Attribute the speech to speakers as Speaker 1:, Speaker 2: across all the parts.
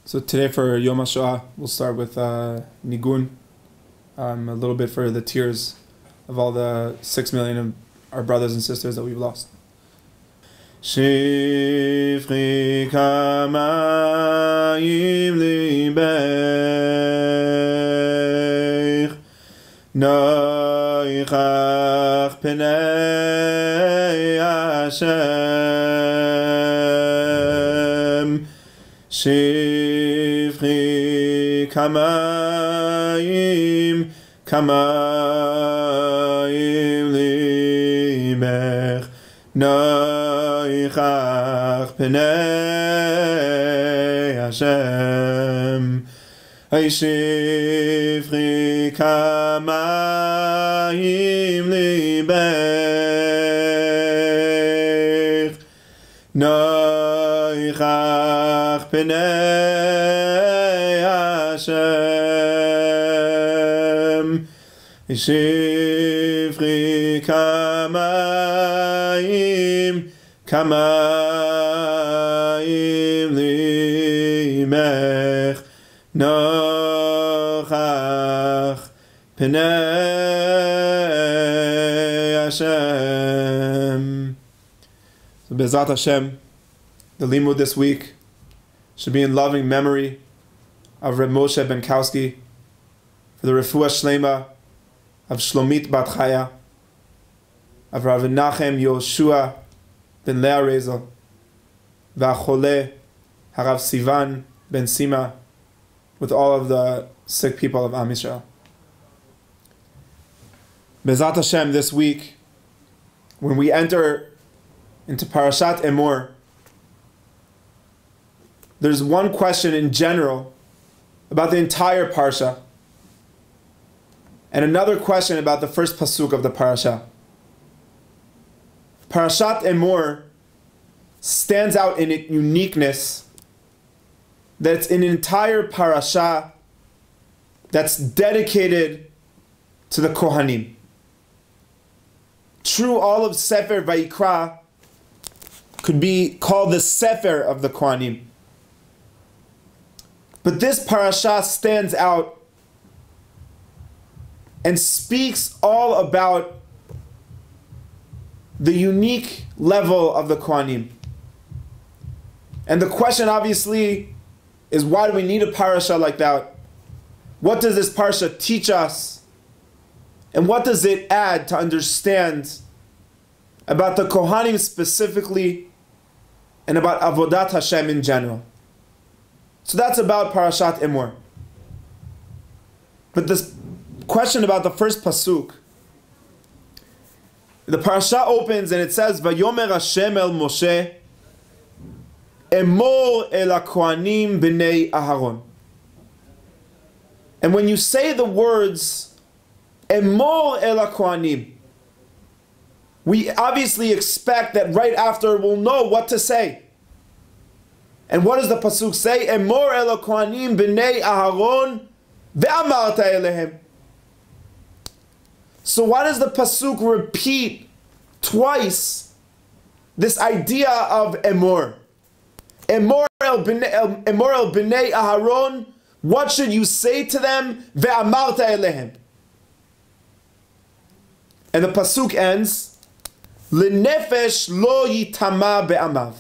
Speaker 1: So today for Yom HaShoah, we'll start with Nigun, a little bit for the tears of all the 6 million of our brothers and sisters that we've lost. Shifri kamayim libeich noichach penei Hashem Shifri kamayim libech noichach penei Hashem Shifri kamayim libech noichach penei Hashem Shifri kamayim libech noichach penei Hashem. So Bezat Hashem, the limud this week should be in loving memory of Reb Moshe Bendkowski, for the refuah shleimah of Shlomit bat Chaya, of Rav Menachem Yoshua ben Leah Rezel, v'achole Harav Sivan ben Sima, with all of the sick people of Am Yisrael. Bezat Hashem, this week, when we enter into Parashat Emor, there's one question in general about the entire parsha, and another question about the first pasuk of the parasha. Parashat Emor stands out in its uniqueness, that it's an entire parasha that's dedicated to the Kohanim. True, all of Sefer Vayikra could be called the Sefer of the Kohanim. But this parasha stands out and speaks all about the unique level of the Kohanim. And the question obviously is, why do we need a parasha like that? What does this parasha teach us? And what does it add to understand about the Kohanim specifically and about Avodat Hashem in general? So that's about Parashat Emor. But this question about the first pasuk, the parasha opens and it says, "Vayomer Hashem el Moshe, Emor el haKohanim b'nei Aharon." And when you say the words Emor el haKohanim, we obviously expect that right after we'll know what to say. And what does the pasuk say? Emor el haKohanim b'nei Aharon ve'amarta elehem. So why does the pasuk repeat twice this idea of Emor? Emor el b'nei Aharon, what should you say to them? Ve'amarta elehem. And the pasuk ends, L'nefesh lo yitama be'amav.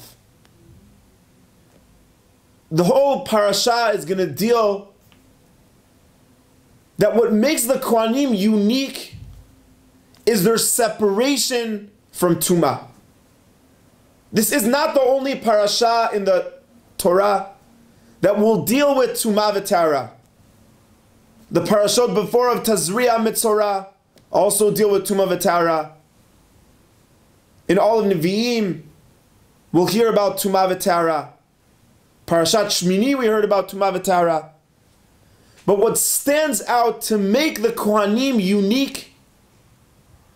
Speaker 1: The whole parasha is going to deal that what makes the Kohanim unique is their separation from Tumah. This is not the only parasha in the Torah that will deal with Tumah v'Tara. The parashot before of Tazriah Mitzorah also deal with Tumah v'Tara. In all of Nevi'im, we'll hear about Tumah v'Tara. Parashat Shmini, we heard about Tumah v'Tara. But what stands out to make the Kohanim unique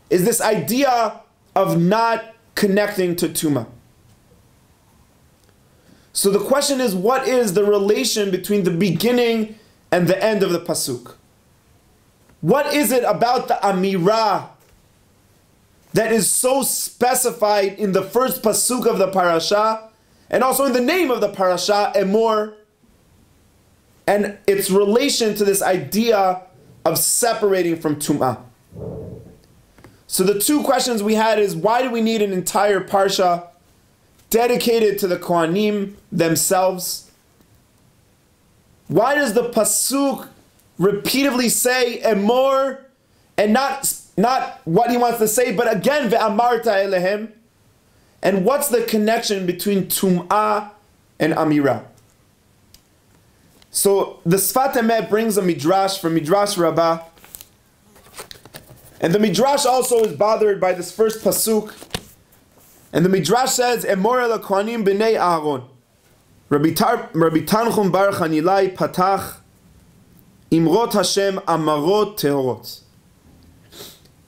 Speaker 1: is this idea of not connecting to Tumah. So the question is, what is the relation between the beginning and the end of the pasuk? What is it about the Amirah that is so specified in the first pasuk of the parasha, and also in the name of the parasha, Emor, and its relation to this idea of separating from tum'ah. So the two questions we had is, why do we need an entire parsha dedicated to the Kohanim themselves? Why does the pasuk repeatedly say Emor, and not what he wants to say, but again ve'amarta elehem? And what's the connection between tum'ah and amira? So the Sefat Emet brings a midrash from Midrash Rabbah, and the midrash also is bothered by this first pasuk. And the midrash says, Emor el kohanim b'nei Aaron, Rabbi Tanchum bar Chanilai patach imrot Hashem amarot tehorot.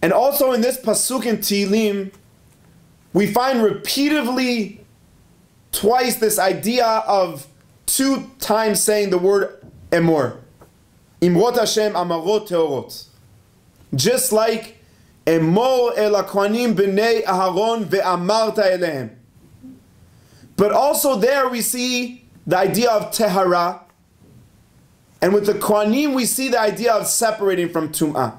Speaker 1: And also in this pasuk in Tehillim, we find repeatedly twice this idea of 2 times saying the word Emor. Imrot Hashem amarot tehorot. Just like Emor el kohanim b'nei Aharon ve'amarta elehem. But also there we see the idea of tehara. And with the kohanim we see the idea of separating from tum'ah.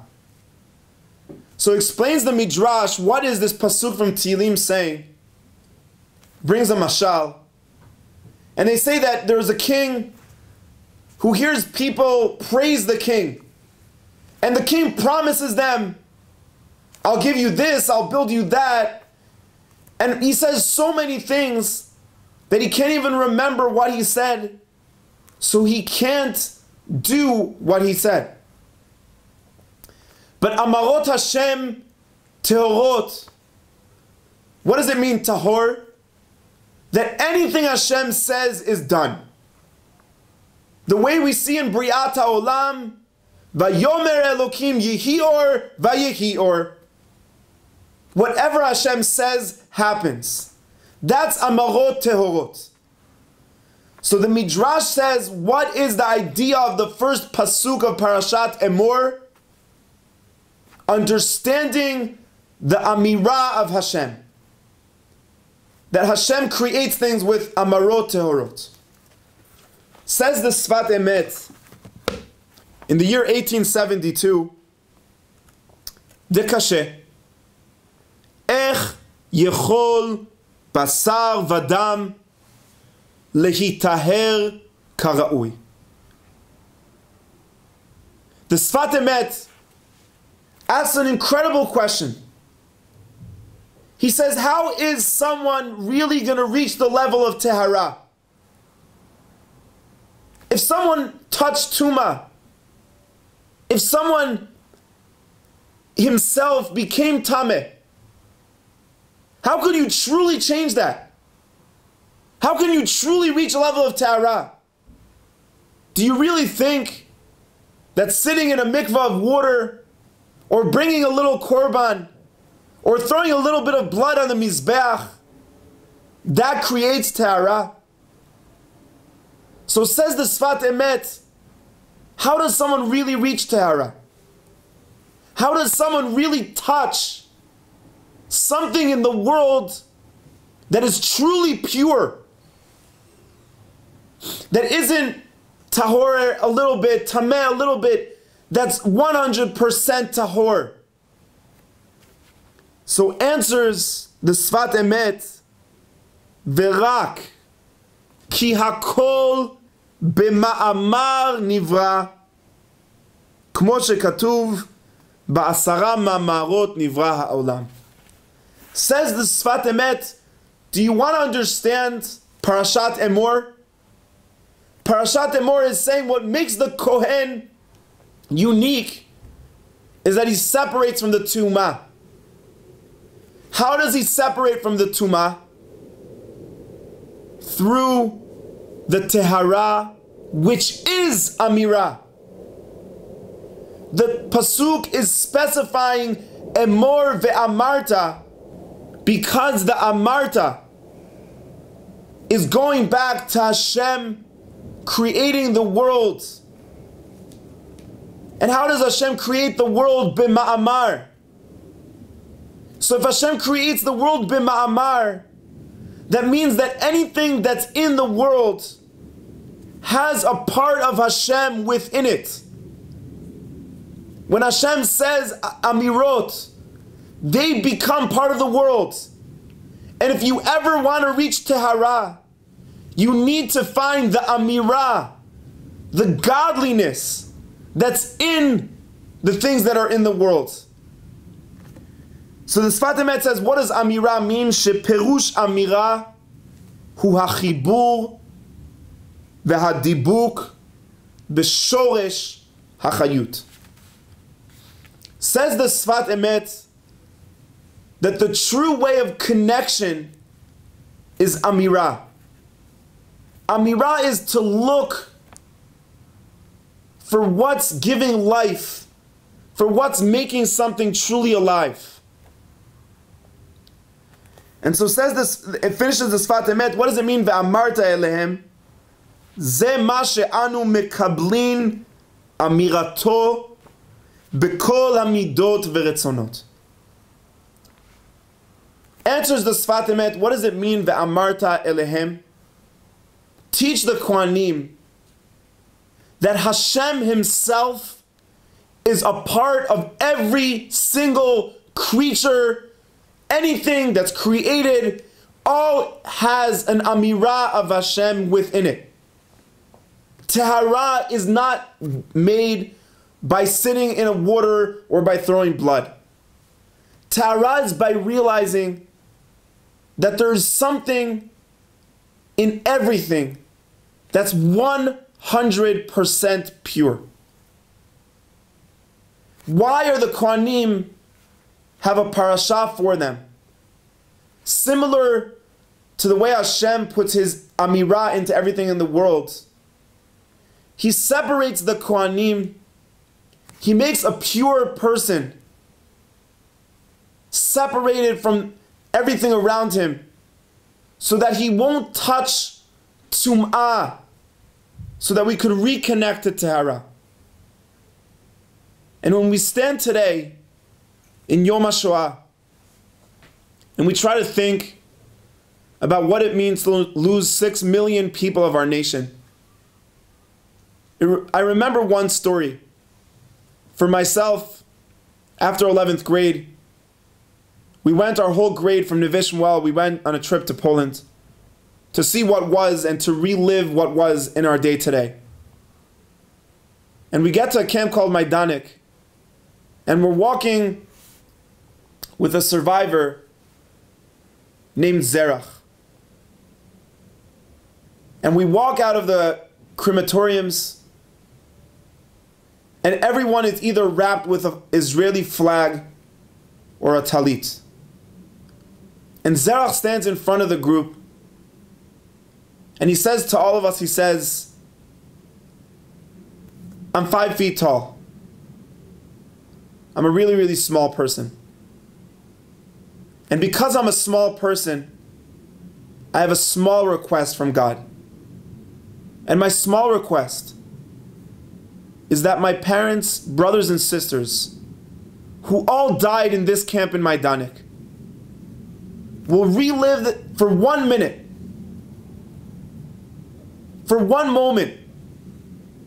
Speaker 1: So explains the midrash, what is this pasuk from Tehillim saying? Brings a mashal. And they say that there is a king who hears people praise the king. And the king promises them, I'll give you this, I'll build you that. And he says so many things that he can't even remember what he said. So he can't do what he said. But Amarot Hashem Tehorot, what does it mean, tahor? That anything Hashem says is done. The way we see in Briat HaOlam, Vayomer Elokim Yehior Vayehior. Whatever Hashem says happens. That's Amarot Tehorot. So the Midrash says, what is the idea of the first pasuk of Parashat Emor? Understanding the Amirah of Hashem. That Hashem creates things with Amarot Tehorot. Says the Sefat Emet, in the year 1872, Dekashe, Ech Yechol Basar Vadam Lehitaher Karaui. The Sefat Emet asks an incredible question. He says, how is someone really going to reach the level of Tehara? If someone touched Tumah, if someone himself became Tameh, how could you truly change that? How can you truly reach a level of Tehara? Do you really think that sitting in a mikvah of water, or bringing a little korban, or throwing a little bit of blood on the mizbeach, that creates tahara? So says the Sefat Emet, how does someone really reach tahara? How does someone really touch something in the world that is truly pure? That isn't tahor a little bit, tameh a little bit, that's 100% tahor. So answers the Sefat Emet, Verak ki hakol b'ma'amar nivra, kmo shekatuv ba'asara ma'amarot nivra ha'olam. Says the Sefat Emet, do you want to understand Parashat Emor? Parashat Emor is saying what makes the Kohen unique is that he separates from the Tumah. How does he separate from the Tumah? Through the Tehara, which is Amirah. The Pasuk is specifying Emor ve'amarta because the Amarta is going back to Hashem creating the world. And how does Hashem create the world? B'ma'amar. So if Hashem creates the world b'ma'amar, that means that anything that's in the world has a part of Hashem within it. When Hashem says amirot, they become part of the world. And if you ever want to reach Tehara, you need to find the amirah, the godliness that's in the things that are in the world. So the Sefat Emet says, what does amirah mean? Sheperush amirah hu hachibur v'hadibuk b'shoresh hachayut. Says the Sefat Emet that the true way of connection is amirah. Amirah is to look for what's giving life, for what's making something truly alive. And so says this, it finishes the Sefat Emet. What does it mean? Ve'amarta elehem ze ma she'anu mekablin amirato bekol hamidot ve'retzonot. Answers the Sefat Emet, what does it mean? Ve'amarta elehem. Teach the Kohanim that Hashem himself is a part of every single creature. Anything that's created, all has an amirah of Hashem within it. Tehara is not made by sitting in a water or by throwing blood. Tehara is by realizing that there's something in everything that's 100% pure. Why are the Kohanim have a parasha for them? Similar to the way Hashem puts his amirah into everything in the world, he separates the Kohanim. He makes a pure person separated from everything around him so that he won't touch tum'ah, so that we could reconnect to Tehara. And when we stand today in Yom HaShoah, and we try to think about what it means to lose 6 million people of our nation, I remember one story. For myself, after 11th grade, we went, our whole grade from Neve Shmuel, we went on a trip to Poland to see what was and to relive what was in our day today. And we get to a camp called Majdanek, and we're walking with a survivor named Zerach. And we walk out of the crematoriums, and everyone is either wrapped with an Israeli flag or a talit. And Zerach stands in front of the group, and he says to all of us, he says, I'm 5 feet tall. I'm a really, really small person. And because I'm a small person, I have a small request from God. And my small request is that my parents, brothers and sisters, who all died in this camp in Majdanek, will relive for 1 minute, for one moment,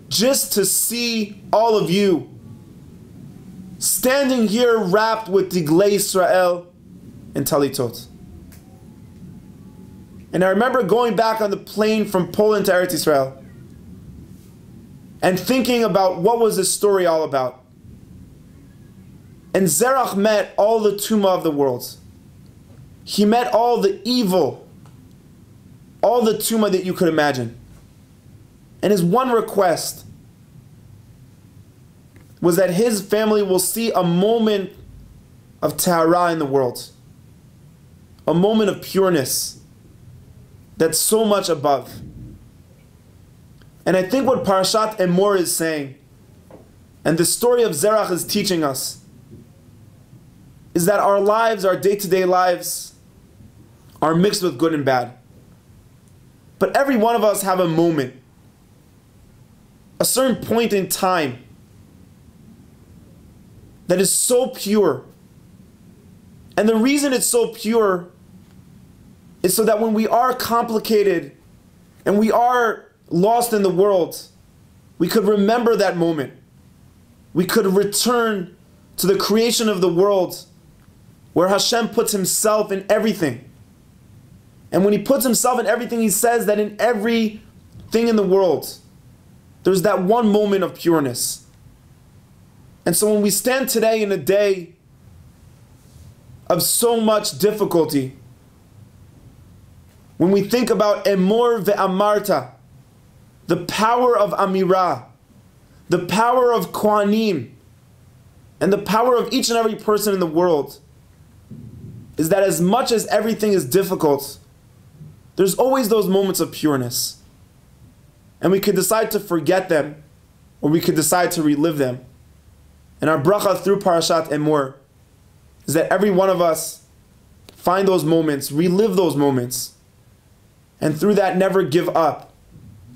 Speaker 1: just to see all of you standing here wrapped with Diglei Israel and Talitot. And I remember going back on the plane from Poland to Eretz Israel and thinking about what was this story all about. And Zerach met all the tumah of the world. He met all the evil, all the tumah that you could imagine. And his one request was that his family will see a moment of tahara in the world. A moment of pureness that's so much above. And I think what Parashat Emor is saying, and the story of Zerach is teaching us, is that our lives, our day-to-day lives, are mixed with good and bad. But every one of us have a moment, a certain point in time that is so pure. And the reason it's so pure is so that when we are complicated and we are lost in the world, we could remember that moment. We could return to the creation of the world where Hashem puts himself in everything. And when he puts himself in everything, he says that in everything in the world, there's that one moment of pureness. And so when we stand today in a day of so much difficulty, when we think about Emor ve'amarta, the power of Amirah, the power of Kohanim, and the power of each and every person in the world, is that as much as everything is difficult, there's always those moments of pureness. And we could decide to forget them, or we could decide to relive them. And our bracha through Parashat Emor is that every one of us find those moments, relive those moments, and through that never give up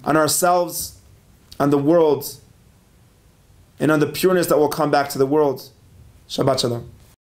Speaker 1: on ourselves, on the world, and on the pureness that will come back to the world. Shabbat Shalom.